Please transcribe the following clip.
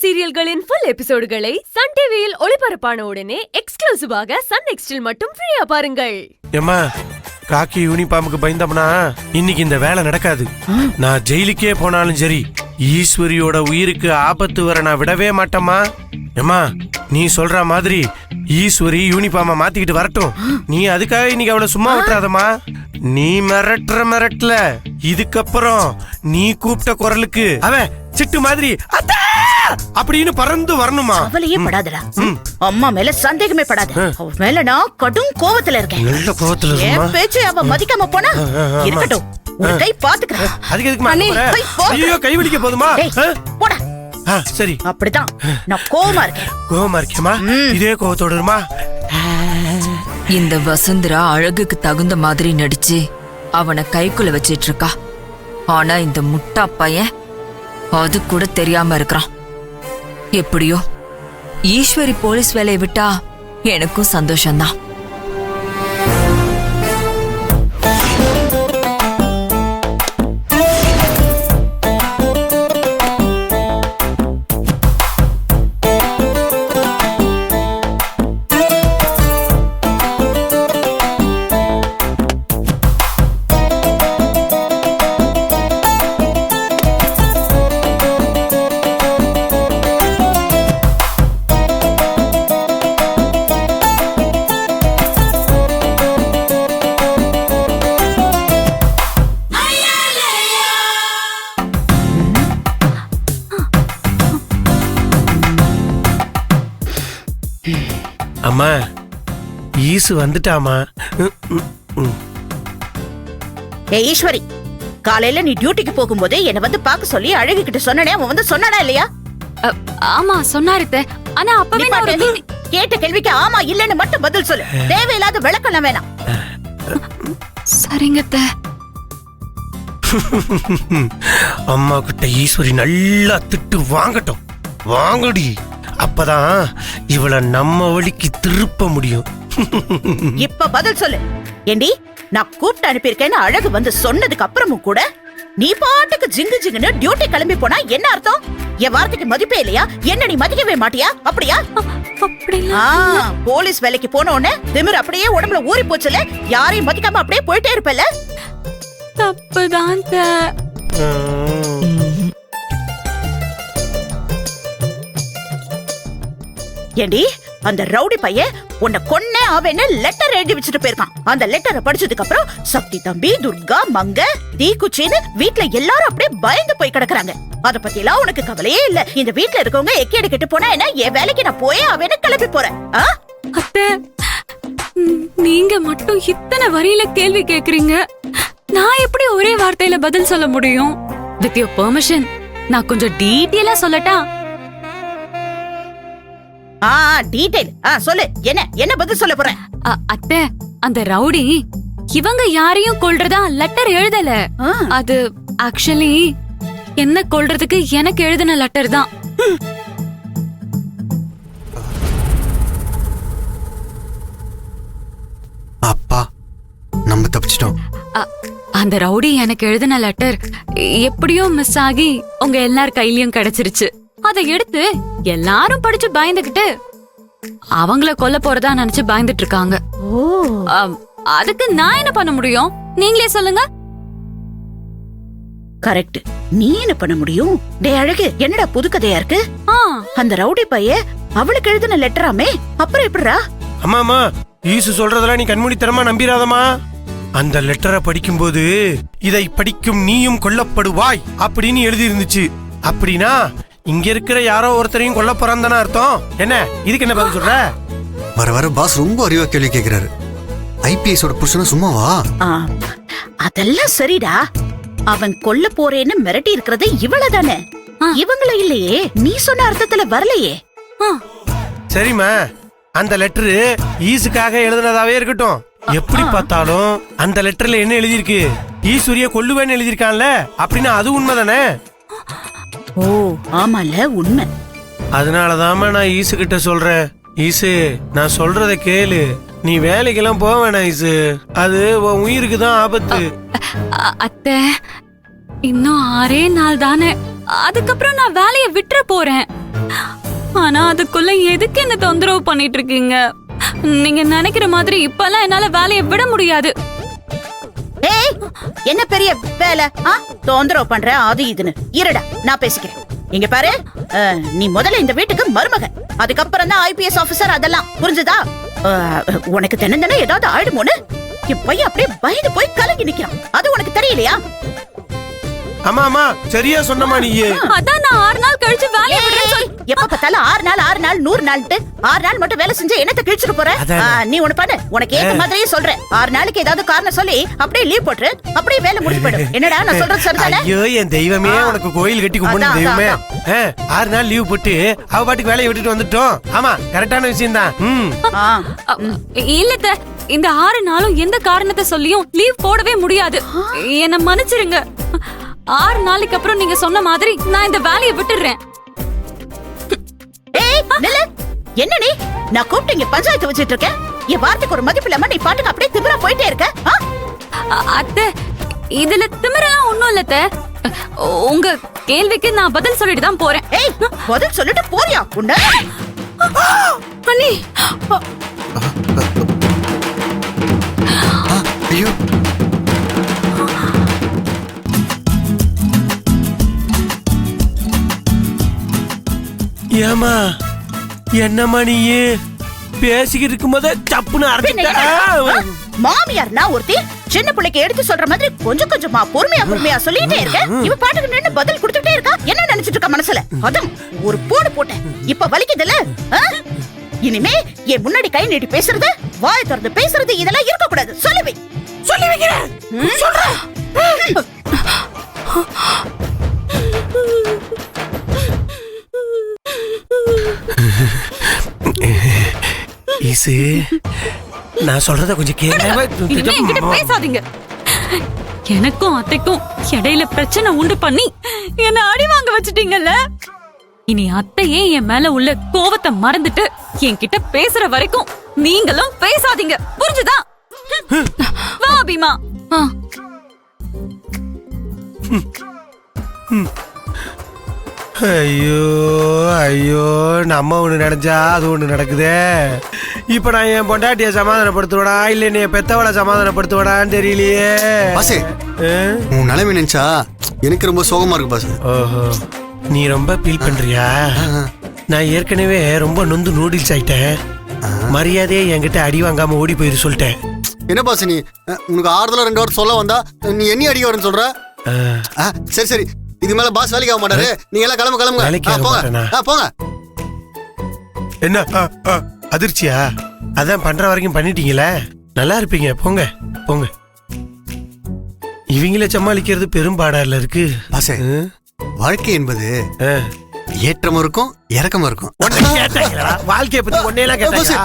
சீரியல்களின் full எபிசோடுகளை Sun டிவியில் ஒளிபரப்பான உடனே எக்ஸ்க்ளூசிவாக சன் நெக்ஸ்டில் மட்டும் ஃப்ரீயா பாருங்கள். ஏமா காக்கி யூனிஃபார்முக்கு பயந்தோம்னா இன்னைக்கு இந்த வேலை நடக்காது. நான் ஜெயிலுக்கே போனாலும் சரி, ஈஸ்வரியோட உயிருக்கு ஆபத்து வர நான் விடவே மாட்டேம்மா. ஏமா நீ சொல்ற மாதிரி ஈஸ்வரி யூனிஃபார்மை மாத்திக்கிட்டு வரட்டும். நீ அதுக்காக இன்னைக்கு அவளை சும்மா விட்டுறாதம்மா. நீ மிரட்டல இதுக்கப்புறம் நீ கூப்பிட்ட குரலுக்கு அவன் சிட்டு மாதிரி அப்படின்னு பறந்து வரணுமா? அவளையே படாதடா. அம்மா மேல சந்தேகமே படாத. அவ மேல நான் கடும் கோவத்துல இருக்கேன். நல்ல கோவத்துல இருக்கேன். பேச்சு அவ மதிக்காம போனா இருக்கட்டும். ஒரு கை பாத்துக்கறேன். அதுக்கு எதுக்கு ஐயோ கை வலிக்க போதுமா? போடா. சரி அப்படிதான் நான் கோவமா இருக்கேன். கோவமா இருக்கேமா? இதே கோவத்தோட இருமா. இந்த வசுந்தரா அழகுக்கு தகுந்த மாதிரி நடிச்சு அவனை கைக்குள்ள வச்சிட்டு இருக்கா. ஆனா இந்த முட்டா பையன் அது கூட தெரியாம இருக்கிறான். எப்படியோ ஈஸ்வரி போலீஸ் வேலையை விட்டா எனக்கும் சந்தோஷம்தான். அம்மா ஈசு வந்துட்டாமா. ஈஸ்வரி, காலையில நீ டியூட்டிக்கு போகும்போதே என்ன வந்து பாக்க சொல்லி அழகு கிட்ட சொன்னனே, அவன் வந்து சொன்னானா இல்லையா? ஆமா சொன்னாரு. ஆனா அப்பவே கேட்ட கேள்விக்கு ஆமா இல்லன்னு மட்டும் பதில் சொல்லு. தேவையில்லாத விளக்கம் வேணாம். சரிங்க. அம்மா கிட்ட ஈஸ்வரி நல்லா திட்டு வாங்கட்டும். வாங்கடி, அப்பதான் இவளை நம்ம வழிக்கு திருப்ப முடியும். இப்ப பதில் சொல்லு. ஏண்டி, நான் கூப்பிட்டு அனுப்பியிருக்கேன்னு அழகு வந்து சொன்னதுக்கு அப்புறமும் கூட நீ பாட்டுக்கு ஜிங்கு ஜிங்குன்னு டியூட்டி கிளம்பி போனா என்ன அர்த்தம்? என் வார்த்தைக்கு மதிப்பே இல்லையா? என்ன நீ மதிக்கவே மாட்டியா? அப்படியா? போலீஸ் வேலைக்கு போன உடனே திமிர் அப்படியே உடம்புல ஊறி போச்சுல. யாரையும் மதிக்காம அப்படியே போயிட்டே இருப்பல. தப்புதான். ஏண்டி, அந்த ரவுடி பையன் உன்னை கொன்னே ஆவேன்னு லெட்டர் எழுதி வச்சுட்டு போயிருக்கான். அந்த லெட்டரை படிச்சதுக்கு அப்புறம் சக்தி தம்பி, துர்கா, மங்க, தீக்குச்சின்னு வீட்டுல எல்லாரும் அப்படியே பயந்து போய் கிடக்குறாங்க. அத பத்தி எல்லாம் உனக்கு கவலையே இல்ல. இந்த வீட்டுல இருக்கவங்க எக்கேடு கெட்டு போனா என்ன, என் வேலைக்கு நான் போயே ஆவேன்னு கிளம்பி போறேன். அத்தை, நீங்க மட்டும் இத்தனை வரியில கேள்வி கேக்குறீங்க. நான் எப்படி ஒரே வார்த்தையில பதில் சொல்ல முடியும்? வித் யுவர் பெர்மிஷன் நான் கொஞ்சம் டீட்டெயிலா சொல்லட்டா? டீடைல் சொல்லு. என்ன பதில் சொல்ல போறேன்? அத்தை, அந்த ரவுடி இவங்க யாரையும் கொல்றதா லெட்டர் எழுதல. அது ஆக்சுவலி என்ன கொல்றதுக்கு எனக்கு எழுதின லெட்டர் தான். அப்பா, நம்ம தப்பிச்சிட்டோம். அந்த ரவுடி எனக்கு எழுதின லெட்டர் எப்படியோ மிஸ் ஆகி உங்க எல்லார் கையிலயும் கிடைச்சிருச்சு. அதை எடுத்து எல்லாரும் படிச்சு பயந்துகிட்டு அவங்கள கொல்ல போறதா நினைச்சு பயந்துட்டு இருக்காங்க. அதுக்கு நான் என்ன பண்ண முடியும்? நீங்களே சொல்லுங்க. கரெக்ட். நீ என்ன பண்ண முடியும்? டே அழகு, என்னடா புது கதையா இருக்கு? அந்த ரவுடி பைய அவளுக்கு எழுதின லெட்டராமே, அப்புறம் எப்படிரா? அம்மா, ஈசு சொல்றதெல்லாம் நீ கண்மூடித்தனமா நம்பிராதமா. அந்த லெட்டரை படிக்கும்போது இதை படிக்கும் நீயும் கொல்லப்படுவாய் அப்படின்னு எழுதி இருந்துச்சு. அப்படின்னா இங்க இருக்கிற யாரோ ஒருத்தரையும் கொல்ல போறான் தானே அர்த்தம். என்ன இதுக்கு என்ன பதில் சொல்ற? வர வர பாஸ் ரொம்ப அறிவா கேள்வி கேக்குறாரு. ஐபிஎஸோட புருஷனும் சும்மாவா? அதெல்லாம் சரிடா. அவன் கொல்ல போறேன்னு மிரட்டி இருக்கிறது இவளதானே, இவங்கள இல்லையே. நீ சொன்ன அர்த்தத்துல வரலையே. சரிம்மா, அந்த லெட்டரு ஈசுக்காக எழுதுனதாவே இருக்கட்டும். எப்படி பார்த்தாலும் அந்த லெட்டர்ல என்ன எழுதிருக்கு? ஈஸ்வரிய கொல்லுவேன்னு எழுதிருக்கான்ல. அப்படின்னா அது உண்மைதானே? ஓ ஆமால, உண்மை. அதனாலதாம்மா நான் ஈசு கிட்ட சொல்றேன். ஈசு, நான் சொல்றத கேளு. நீ வேலைக்கெல்லாம் போக வேணாம் ஈசு. அது உன் உயிருக்கு தான் ஆபத்து. அத்தை, இன்னும் 6 நாள் தானே. அதுக்கப்புறம் நான் வேலைய விட்டுற போறேன். ஆனா அதுக்குள்ள எதுக்கு என்ன தொந்தரவு பண்ணிட்டு இருக்கீங்க? நீங்க நினைக்கிற மாதிரி இப்பெல்லாம் என்னால வேலையை விட முடியாது. ஏய், என்ன பெரிய வேலை? தொந்தரவு பண்ற அது இதுன்னு இருடா, நான் பேசிக்கிறேன். இங்க பாரு, நீ முதல்ல இந்த வீட்டுக்கு மருமக, அதுக்கப்புறம் தான் IPS ஆபீசர். அதெல்லாம் புரிஞ்சுதா? உனக்கு தினம் ஏதாவது ஆயிடுமோன்னு என் பையன் அப்படியே பயந்து போய் கலங்கி நிக்கிறான். அது உனக்கு தெரியலையா? ஆமா ஆமா, சரியா சொன்னமா நீ. அதான் நான் 6 நாள் கழிச்சு வேலையை விடுறேன்னு சொல்லி எப்ப பார்த்தாலும் 6 நாள் 100 நாள்ட்டு 6 நாள் மட்டும் வேலை செஞ்சு என்னத்தை கிழிச்சிட்டு போற? நீ ஒண்ணு பண்ணு, உனக்கு ஏத்த மாதிரியே சொல்றேன். 6 நாளைக்கு ஏதாவது காரணம் சொல்லி அப்படியே லீவ் போட்டு அப்படியே வேலை முடிச்சு போயிடும். என்னடா நான் சொல்றது சரிதானே? ஐயோ என் தெய்வமே, உனக்கு கோயில் கட்டி கும்பிடு தெய்வமே. 6 நாள் லீவ் போட்டு அவ பாட்டுக்கு வேலையை விட்டுட்டு வந்துட்டோம். ஆமா, கரெக்டான விஷயம் தான். இல்ல, இந்த 6 நாளும் எந்த காரணத்தை சொல்லியும் லீவ் போடவே முடியாது. என்ன மன்னிச்சிருங்க. 6 நாளைக்கு அப்புறம் நீங்க சொன்ன மாதிரி நான் இந்த வேலையை விட்டுடுறேன். என்ன நீ? நான் கூப்பிட்டு இங்க பஞ்சாயத்து வச்சிட்டு இருக்கேன். என் வார்த்தைக்கு ஒரு மதிப்பு இல்லாம நீ பாட்டுக்கு அப்படியே திமிரா போயிட்டே இருக்க. அத்தை, இதுல திமிரெல்லாம் ஒண்ணும் இல்ல அத்தை. உங்க கேள்விக்கு நான் பதில் சொல்லிட்டு தான் போறேன். ஏய், பதில் சொல்லிட்டு போறியா? உன்ன அண்ணி, ஐயோ, ஏமா என்னம்மா நீ பேசிக்கிட்டு இருக்கும்போதே தப்புன்னு அரைச்சிட்ட. மாமியார்னா ஒருத்தி சின்ன பிள்ளைக்கு எடுத்து சொல்ற மாதிரி கொஞ்சம் கொஞ்சமா பொறுமையா சொல்லிட்டே இருக்க. இவ பாட்டுக்கு நின்னு பதில் கொடுத்துட்டே இருக்கா. என்ன நினைச்சிட்டு இருக்கா மனசுல? அதான் ஒரு போடு போட்டேன், இப்ப வலிக்குதுல்ல. இனிமே என் முன்னாடி கை நீட்டி பேசுறது, வாய் திறந்து பேசுறது, இதெல்லாம் இருக்க கூடாது. சொல்லி வைக்கிறேன். சொல்றேன். ஈசு, நான் சொல்றத கொஞ்சம் இனிமே என்கிட்ட பேசாதீங்க. எனக்கும் அத்தைக்கும் இடையில பிரச்சனை உண்டு பண்ணி என்ன அடி வாங்க வச்சிட்டீங்கல்ல. இனி அத்தையே என் மேல உள்ள கோவத்தை மறந்துட்டு என்கிட்ட பேசுற வரைக்கும் நீங்களும் பேசாதீங்க. புரிஞ்சுதா? வா அபிமா. ஐயோ ஐயோ, நம்ம ஒண்ணு நினைச்சா அது ஒண்ணு நடக்குதே. இப்ப நான் என் பொண்டாட்டிய சமாதானப்படுத்துவடா இல்ல நீ பெத்தவளை சமாதானப்படுத்துவடான்னு தெரியலையே. பாசே, உன் நிலைமை நினைச்சா எனக்கு ரொம்ப சோகமா இருக்கு பாசு. ஓஹோ, நீ ரொம்ப ஃபீல் பண்றியா? நான் ஏற்கனவே ரொம்ப நொந்து நூடுல்ஸ் ஆயிட்டேன். மரியாதையே என்கிட்ட அடி வாங்காம ஓடி போயிரு சொல்லிட்டேன். என்ன பாசு, நீ உனக்கு ஆறுதலா 2 வாரம் சொல்ல வந்தா நீ என்ன அடிக்க வரேன்னு சொல்ற? சரி சரி, இது மேல பாஸ் வேலைக்கு ஆக மாட்டாரு. நீங்க எல்லாம் கிளம்புங்க. போங்க. என்ன அதிர்ச்சியா? அதான் பண்ற வரைக்கும் பண்ணிட்டீங்களே, நல்லா இருப்பீங்க. போங்க போங்க. இவங்கள சமாளிக்கிறது பெரும்பாடால இருக்கு. பாசே, வாழ்க்கை என்பது ஏற்றமும் இருக்கும் இறக்கமும் இருக்கும். வாழ்க்கைய பத்தி ஒன்னே எல்லாம் கேட்டாங்க.